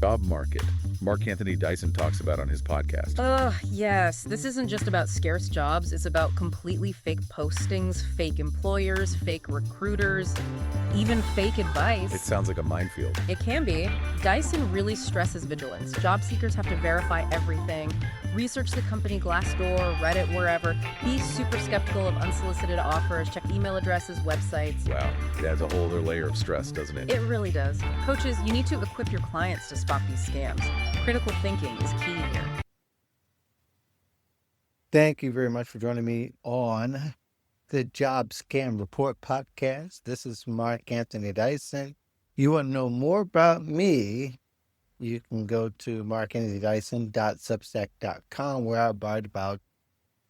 job market Mark Anthony Dyson talks about on his podcast. Yes. This isn't just about scarce jobs. It's about completely fake postings, fake employers, fake recruiters, even fake advice. It sounds like a minefield. It can be. Dyson really stresses vigilance. Job seekers have to verify everything, research the company Glassdoor, Reddit, wherever, be super skeptical of unsolicited offers, check email addresses, websites. Wow, it adds a whole other layer of stress, doesn't it? It really does. Coaches, you need to equip your clients to spot these scams. Critical thinking is key here. Thank you very much for joining me on the Job Scam Report podcast. This is Mark Anthony Dyson. You want to know more about me, you can go to markanthonydyson.substack.com, where I write about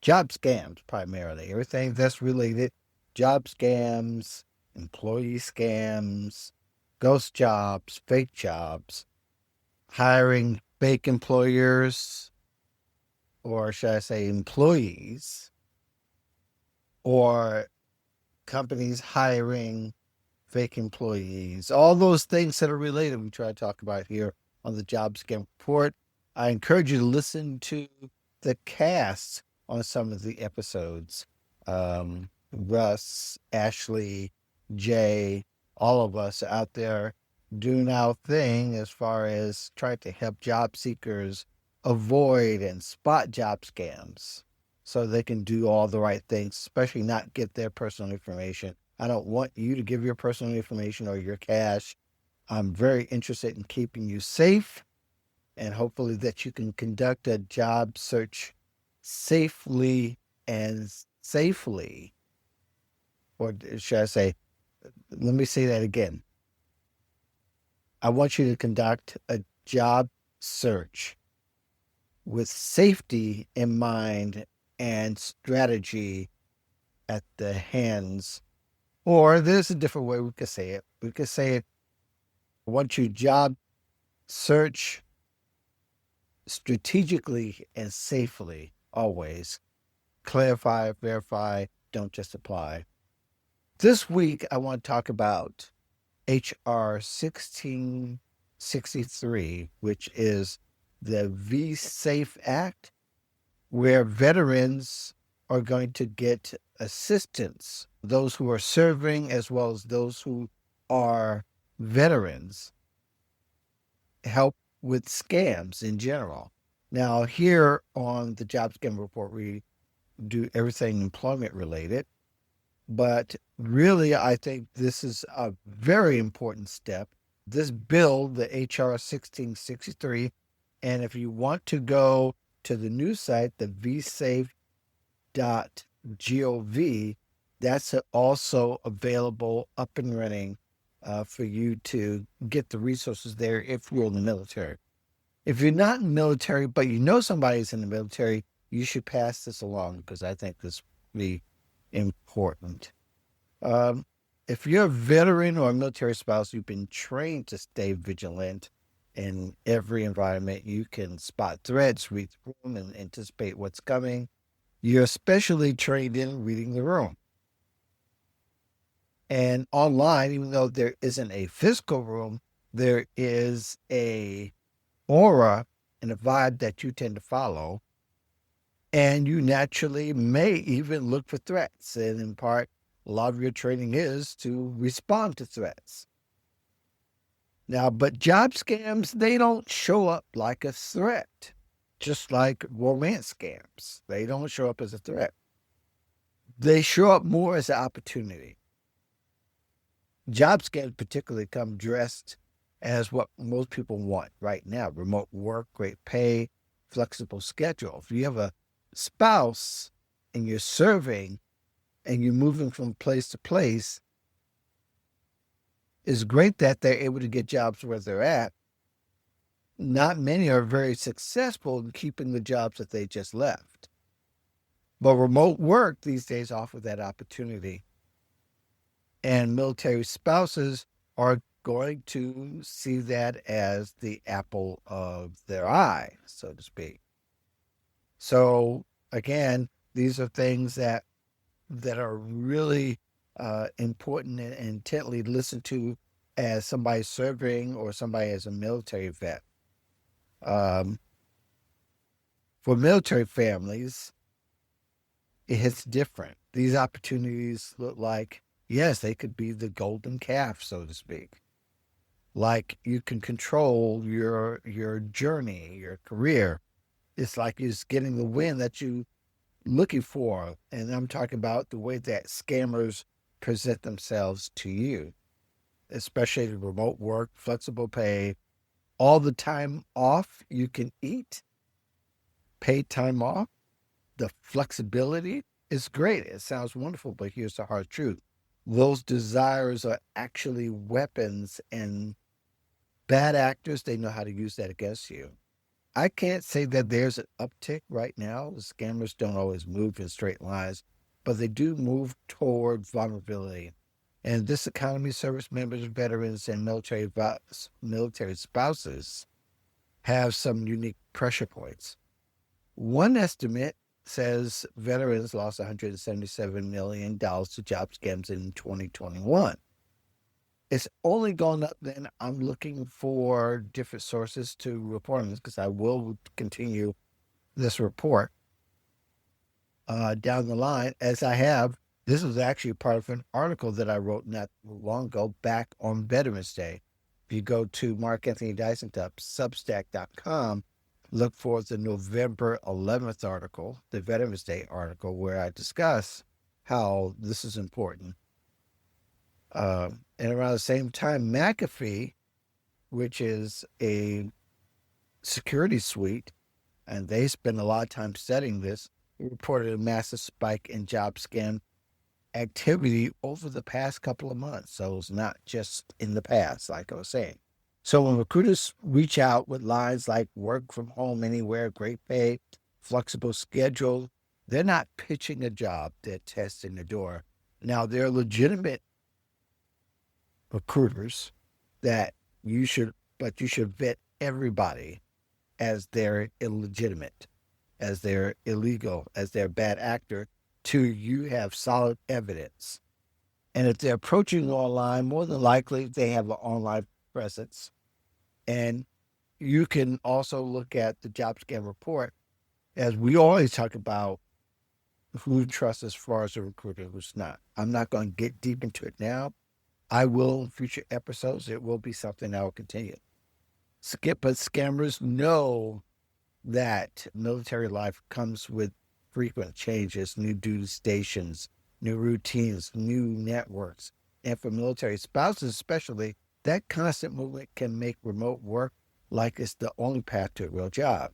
job scams primarily. Everything that's related, job scams, employee scams, ghost jobs, fake jobs, hiring fake employers, or should I say employees, or companies hiring fake employees, all those things that are related we try to talk about here on the Job Scam Report. I encourage you to listen to the cast on some of the episodes. Russ, Ashley, Jay, all of us out there doing our thing as far as trying to help job seekers avoid and spot job scams so they can do all the right things, especially not get their personal information. I don't want you to give your personal information or your cash. I'm very interested in keeping you safe, and hopefully that you can conduct a job search safely and safely. Or should I say, let me say that again. I want you to conduct a job search with safety in mind and strategy at the hands. Or there's a different way we could say it. We could say it, I want you job search strategically and safely, always. Clarify, verify, don't just apply. This week, I want to talk about HR 1663, which is the VSAFE Act, where veterans are going to get assistance, those who are serving as well as those who are veterans, help with scams in general. Now, here on the Job Scam Report, we do everything employment related, but really, I think this is a very important step. This bill, the HR 1663, and if you want to go to the news site, the vsafe.gov, that's also available, up and running for you to get the resources there if you're in the military. If you're not in the military, but you know somebody's in the military, you should pass this along because I think this will be important. If you're a veteran or a military spouse, you've been trained to stay vigilant in every environment. You can spot threats, read the room, and anticipate what's coming. You're especially trained in reading the room. And online, even though there isn't a physical room, there is a aura and a vibe that you tend to follow. And you naturally may even look for threats. And in part, a lot of your training is to respond to threats. Now, but job scams, they don't show up like a threat, just like romance scams. They don't show up as a threat. They show up more as an opportunity. Job scams particularly come dressed as what most people want right now: remote work, great pay, flexible schedule. If you have a spouse and you're serving and you're moving from place to place, it's great that they're able to get jobs where they're at. Not many are very successful in keeping the jobs that they just left. But remote work these days offers that opportunity. And military spouses are going to see that as the apple of their eye, so to speak. So again, these are things that are really important and intently listened to as somebody serving or somebody as a military vet. Um, for military families, it hits different. These opportunities look like, yes, they could be the golden calf, so to speak. Like you can control your journey, your career. It's like you're getting the win that you looking for. And I'm talking about the way that scammers present themselves to you, especially remote work, flexible pay, all the time off you can eat, paid time off. The flexibility is great. It sounds wonderful, but here's the hard truth. Those desires are actually weapons, and bad actors, they know how to use that against you. I can't say that there's an uptick right now. The scammers don't always move in straight lines, but they do move toward vulnerability. And this economy, service members, veterans, and military spouses have some unique pressure points. One estimate says veterans lost $177 million to job scams in 2021. It's only gone up. Then I'm looking for different sources to report on this because I will continue this report down the line as I have. This was actually part of an article that I wrote not long ago back on Veterans Day. If you go to Mark Anthony Dyson Substack.com, look for the November 11th article, the Veterans Day article, where I discuss how this is important. And around the same time, McAfee, which is a security suite, and they spend a lot of time studying this, reported a massive spike in job scam activity over the past couple of months. So it's not just in the past, like I was saying. So when recruiters reach out with lines like work from home anywhere, great pay, flexible schedule, they're not pitching a job, they're testing the door. Now, they're legitimate recruiters that but you should vet everybody as they're illegitimate, as they're illegal, as they're a bad actor, till you have solid evidence. And if they're approaching you online, more than likely they have an online presence. And you can also look at the job scam report, as we always talk about who to trust as far as a recruiter, who's not. I'm not going to get deep into it now. I will in future episodes. It will be something I will continue. But scammers know that military life comes with frequent changes, new duty stations, new routines, new networks. And for military spouses especially, that constant movement can make remote work like it's the only path to a real job.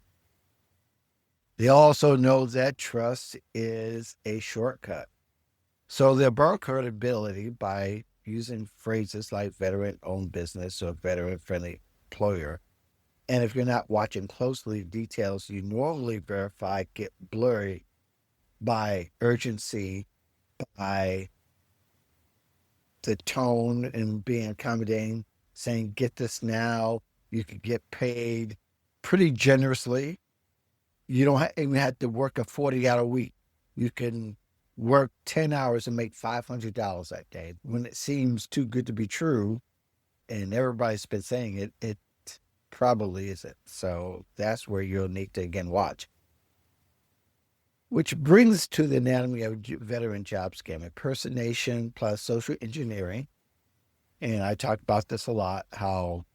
They also know that trust is a shortcut. So they'll borrow credibility by using phrases like veteran-owned business or veteran-friendly employer. And if you're not watching closely, details you normally verify get blurry by urgency, by the tone and being accommodating, saying, get this now, you could get paid pretty generously. You don't even have to work a 40-hour week. You can work 10 hours and make $500 that day. When it seems too good to be true, and everybody's been saying it, it probably isn't. So that's where you'll need to, again, watch. Which brings to the anatomy of veteran job scam: impersonation plus social engineering. And I talk about this a lot, how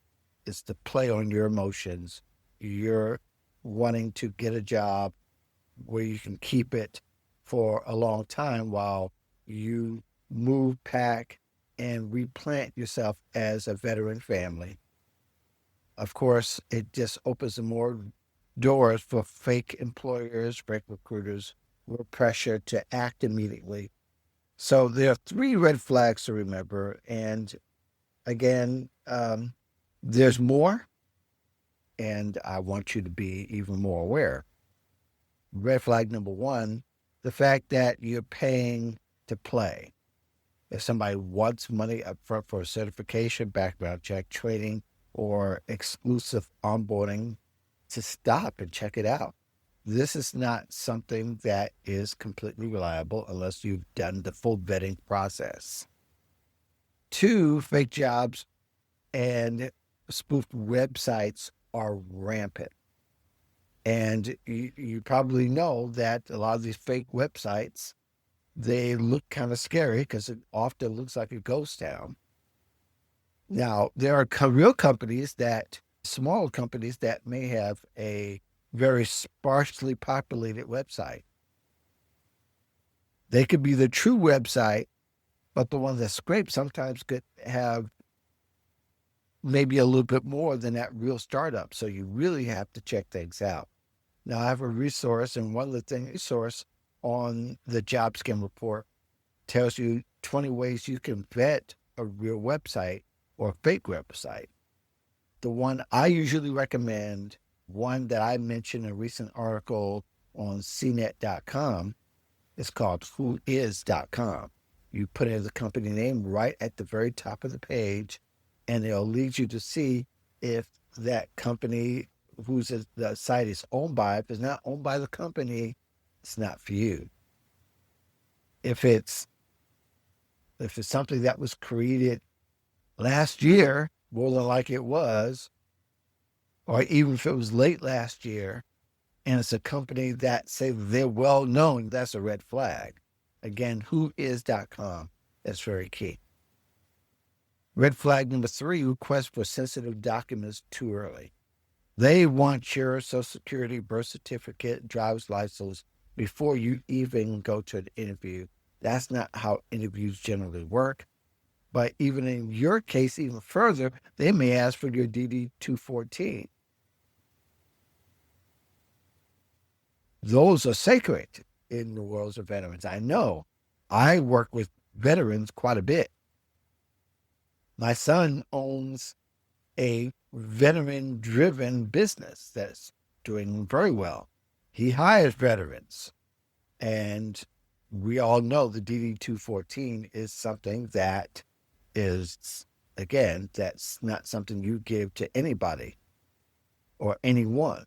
it's the play on your emotions. You're wanting to get a job where you can keep it for a long time while you move, pack, and replant yourself as a veteran family. Of course, it just opens more doors for fake employers, fake recruiters, with pressure to act immediately. So there are 3 red flags to remember. And again, there's more, and I want you to be even more aware. Red flag number 1, the fact that you're paying to play. If somebody wants money up front for a certification, background check, training, or exclusive onboarding, to stop and check it out. This is not something that is completely reliable unless you've done the full vetting process. 2, fake jobs and spoofed websites are rampant. And you probably know that a lot of these fake websites, they look kind of scary because it often looks like a ghost town. Now, there are real companies small companies that may have a very sparsely populated website. They could be the true website, but the ones that scrape sometimes could have maybe a little bit more than that real startup. So you really have to check things out. Now, I have a resource, and one of the things, resource on the Job Scam Report tells you 20 ways you can vet a real website or a fake website. The one I usually recommend, one that I mentioned in a recent article on cnet.com, is called whois.com. You put in the company name right at the very top of the page, and it'll lead you to see if that company the site is owned by. If it's not owned by the company, it's not for you. If it's something that was created last year, more than like it was, or even if it was late last year, and it's a company that say they're well known, that's a red flag. Again, whois.com. That's very key. Red flag number 3, request for sensitive documents too early. They want your Social Security, birth certificate, driver's license before you even go to an interview. That's not how interviews generally work. But even in your case, even further, they may ask for your DD-214. Those are sacred in the worlds of veterans. I know. I work with veterans quite a bit. My son owns a veteran-driven business that's doing very well. He hires veterans. And we all know the DD-214 is something that is, again, that's not something you give to anybody or anyone.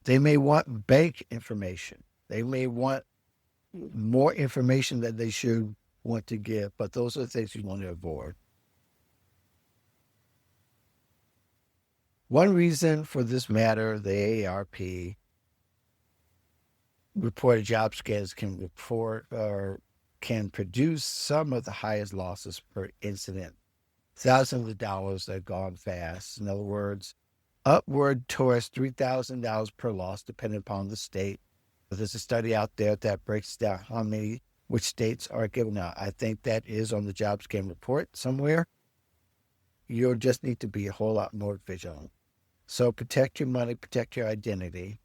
They may want bank information. They may want more information that they should want to give, but those are the things you want to avoid. One reason for this matter, the AARP reported job scams can produce some of the highest losses per incident. Thousands of dollars that have gone fast. In other words, upward towards $3,000 per loss, depending upon the state. There's a study out there that breaks down which states are giving out. I think that is on the Job Scam Report somewhere. You'll just need to be a whole lot more vigilant. So protect your money, protect your identity,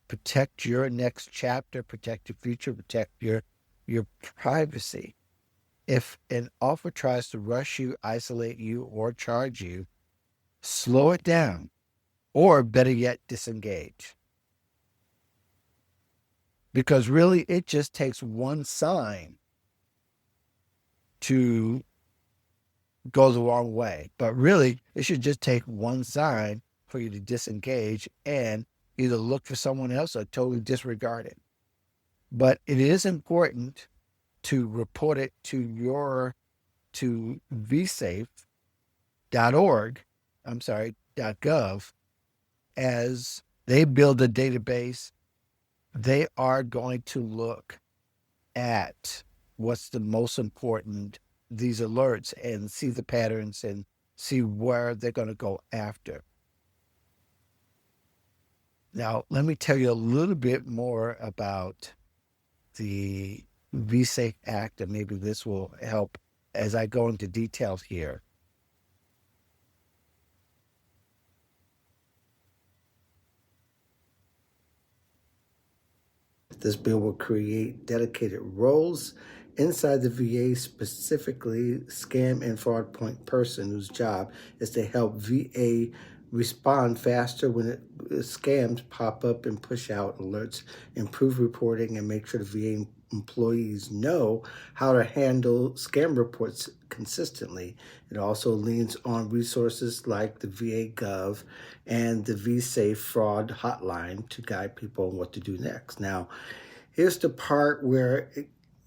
protect your next chapter, protect your future, protect your privacy. If an offer tries to rush you, isolate you, or charge you, slow it down, or better yet, disengage. Because really, it just takes one sign to go the wrong way. But really, it should just take one sign for you to disengage and either look for someone else or totally disregard it. But it is important to report it to VSAFE.gov, as they build a database. They are going to look at what's the most important, these alerts, and see the patterns and see where they're going to go after. Now, let me tell you a little bit more about the VSAFE Act, and maybe this will help as I go into details here. This bill will create dedicated roles inside the VA, specifically scam and fraud point person whose job is to help VA respond faster when scams pop up and push out alerts, improve reporting, and make sure the VA employees know how to handle scam reports consistently. It also leans on resources like the VA Gov and the VSafe fraud hotline to guide people on what to do next. Now, here's the part where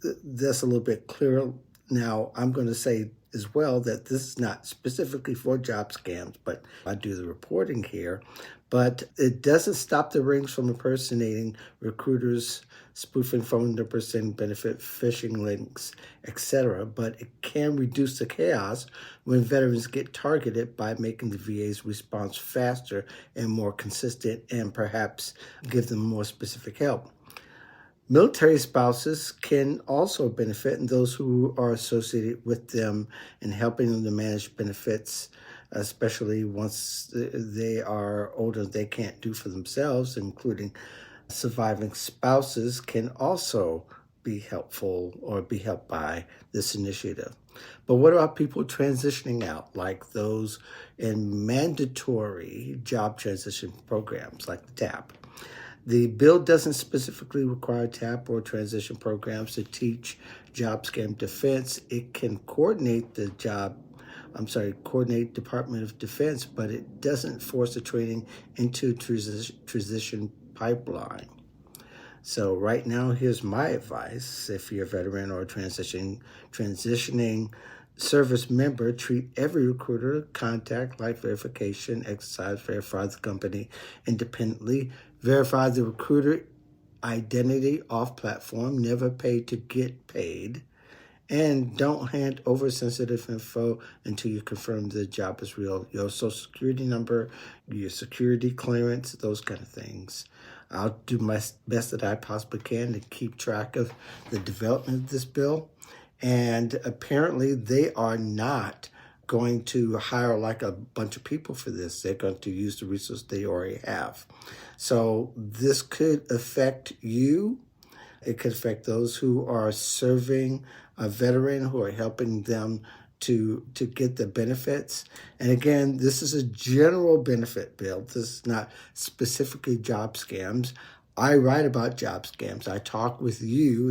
that's a little bit clearer. Now, I'm going to say as well that this is not specifically for job scams, but I do the reporting here. But it doesn't stop the rings from impersonating recruiters, spoofing phone numbers and benefit phishing links, etc. But it can reduce the chaos when veterans get targeted by making the VA's response faster and more consistent and perhaps give them more specific help. Military spouses can also benefit, and those who are associated with them in helping them to manage benefits, especially once they are older, they can't do for themselves, including surviving spouses, can also be helpful or be helped by this initiative. But what about people transitioning out, like those in mandatory job transition programs like the TAP? The bill doesn't specifically require TAP or transition programs to teach job scam defense. It can coordinate coordinate Department of Defense, but it doesn't force the training into transition pipeline. So right now, here's my advice. If you're a veteran or a transitioning service member, treat every recruiter, contact, life verification, exercise, verify the company independently, verify the recruiter identity off platform, never pay to get paid, and don't hand over sensitive info until you confirm the job is real. Your social security number, your security clearance, those kind of things. I'll do my best that I possibly can to keep track of the development of this bill. And apparently they are not going to hire like a bunch of people for this. They're going to use the resources they already have. So this could affect you. It could affect those who are serving a veteran, who are helping them to get the benefits. And again, this is a general benefit bill. This is not specifically job scams. I write about job scams. I talk with you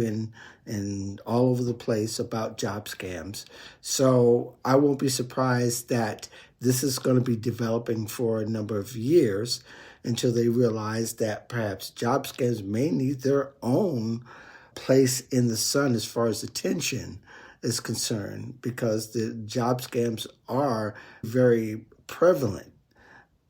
and all over the place about job scams. So I won't be surprised that this is going to be developing for a number of years until they realize that perhaps job scams may need their own place in the sun as far as attention is concerned, because the job scams are very prevalent,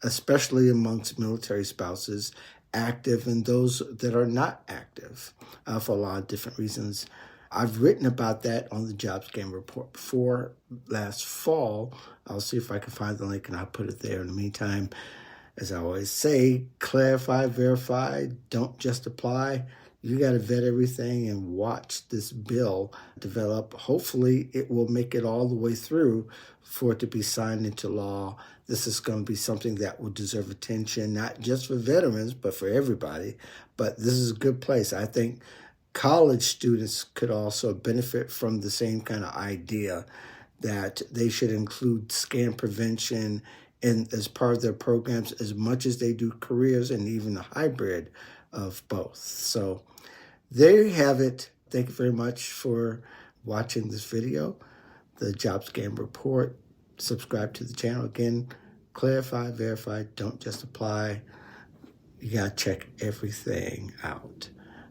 especially amongst military spouses, active and those that are not active for a lot of different reasons. I've written about that on the Job Scam Report before last fall. I'll see if I can find the link and I'll put it there. In the meantime, as I always say, clarify, verify, don't just apply. You got to vet everything and watch this bill develop. Hopefully, it will make it all the way through for it to be signed into law. This is going to be something that will deserve attention, not just for veterans, but for everybody. But this is a good place. I think college students could also benefit from the same kind of idea that they should include scam prevention as part of their programs as much as they do careers, and even a hybrid of both. So there you have it. Thank you very much for watching this video, the Job Scam Report. Subscribe to the channel. Again, clarify, verify, don't just apply. You got to check everything out.